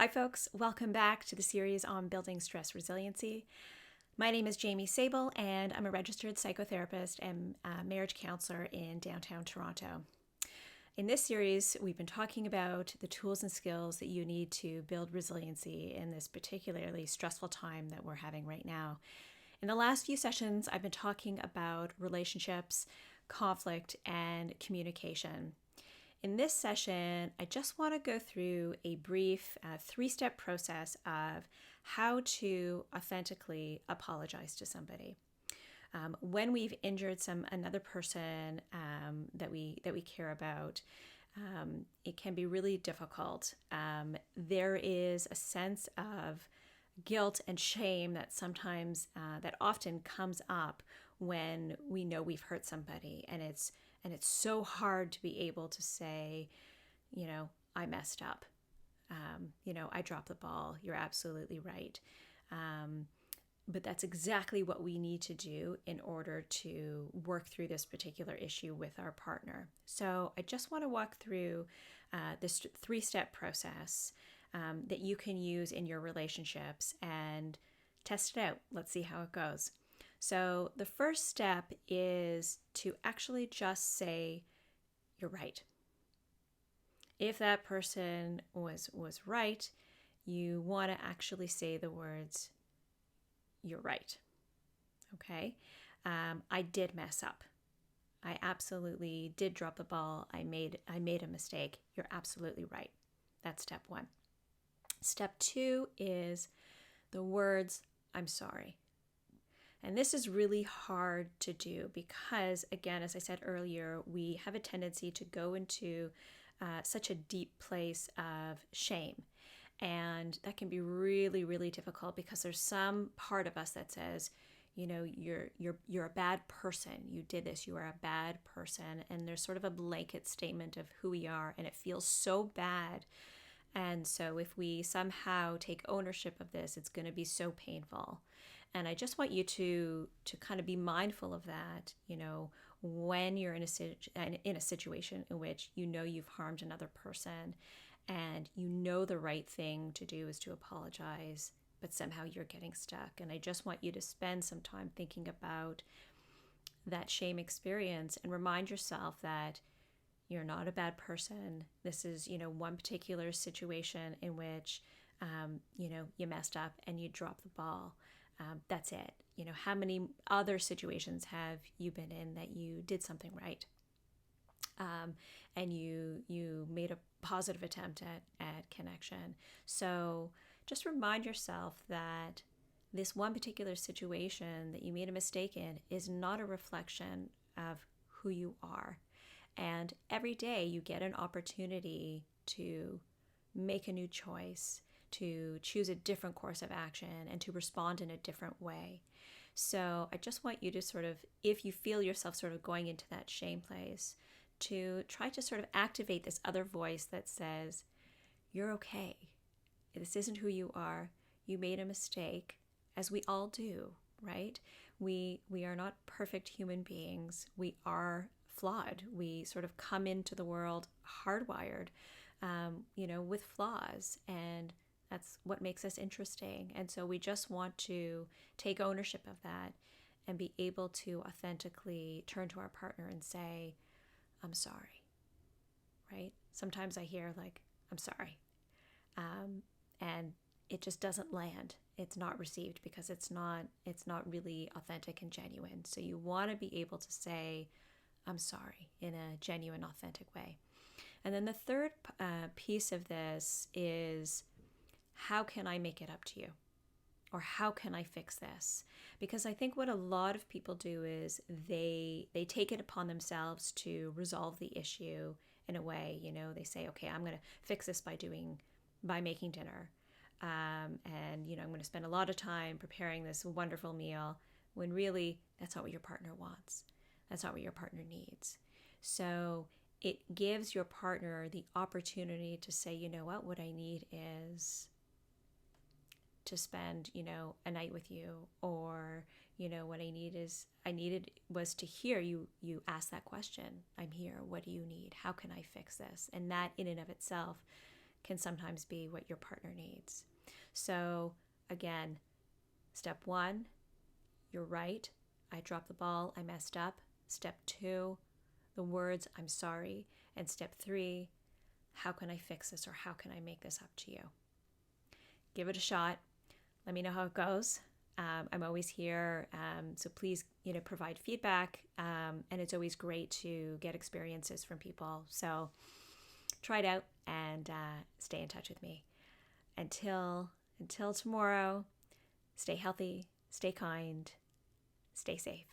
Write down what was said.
Hi folks, welcome back to the series on Building Stress Resiliency. My name is Jamie Sable and I'm a registered psychotherapist and marriage counselor in downtown Toronto. In this series, we've been talking about the tools and skills that you need to build resiliency in this particularly stressful time that we're having right now. In the last few sessions, I've been talking about relationships, conflict, and communication. In this session, I just want to go through a brief three-step process of how to authentically apologize to somebody. When we've injured another person that we care about, it can be really difficult. There is a sense of guilt and shame that that often comes up when we know we've hurt somebody, and it's so hard to be able to say, I messed up. I dropped the ball. You're absolutely right. But that's exactly what we need to do in order to work through this particular issue with our partner. So I just want to walk through this three-step process that you can use in your relationships and test it out. Let's see how it goes. So the first step is to actually just say, you're right. If that person was right, you want to actually say the words, you're right. Okay? I did mess up. I absolutely did drop the ball. I made a mistake. You're absolutely right. That's step one. Step two is the words, I'm sorry. And this is really hard to do because, again, as I said earlier, we have a tendency to go into such a deep place of shame. And that can be really, really difficult because there's some part of us that says, you're a bad person. You did this. You are a bad person. And there's sort of a blanket statement of who we are, and it feels so bad. And so if we somehow take ownership of this, it's going to be so painful. And I just want you to kind of be mindful of that, when you're in a situation in which you've harmed another person and the right thing to do is to apologize, but somehow you're getting stuck. And I just want you to spend some time thinking about that shame experience and remind yourself that you're not a bad person. This is, one particular situation in which, you messed up and you dropped the ball. That's it. How many other situations have you been in that you did something right? And you made a positive attempt at connection. So just remind yourself that this one particular situation that you made a mistake in is not a reflection of who you are. And every day you get an opportunity to make a new choice, to choose a different course of action, and to respond in a different way. So I just want you to sort of, if you feel yourself sort of going into that shame place, to try to sort of activate this other voice that says, you're okay. This isn't who you are. You made a mistake, as we all do, right? We are not perfect human beings. We are flawed. We sort of come into the world hardwired, with flaws, and that's what makes us interesting. And so we just want to take ownership of that and be able to authentically turn to our partner and say, I'm sorry, right? Sometimes I hear I'm sorry. And it just doesn't land. It's not received because it's not really authentic and genuine. So you want to be able to say, I'm sorry, in a genuine, authentic way. And then the third piece of this is, how can I make it up to you? Or how can I fix this? Because I think what a lot of people do is they take it upon themselves to resolve the issue in a way. They say, okay, I'm going to fix this by making dinner. And I'm going to spend a lot of time preparing this wonderful meal, when really that's not what your partner wants. That's not what your partner needs. So it gives your partner the opportunity to say, what I need is to spend, a night with you, or, what I needed was to hear you ask that question. I'm here. What do you need? How can I fix this? And that in and of itself can sometimes be what your partner needs. So again, step 1, you're right. I dropped the ball. I messed up. Step 2, the words, I'm sorry. And step 3, how can I fix this, or how can I make this up to you? Give it a shot. Let me know how it goes. I'm always here, so please, provide feedback. And it's always great to get experiences from people. So try it out and stay in touch with me. Until tomorrow, stay healthy, stay kind, stay safe.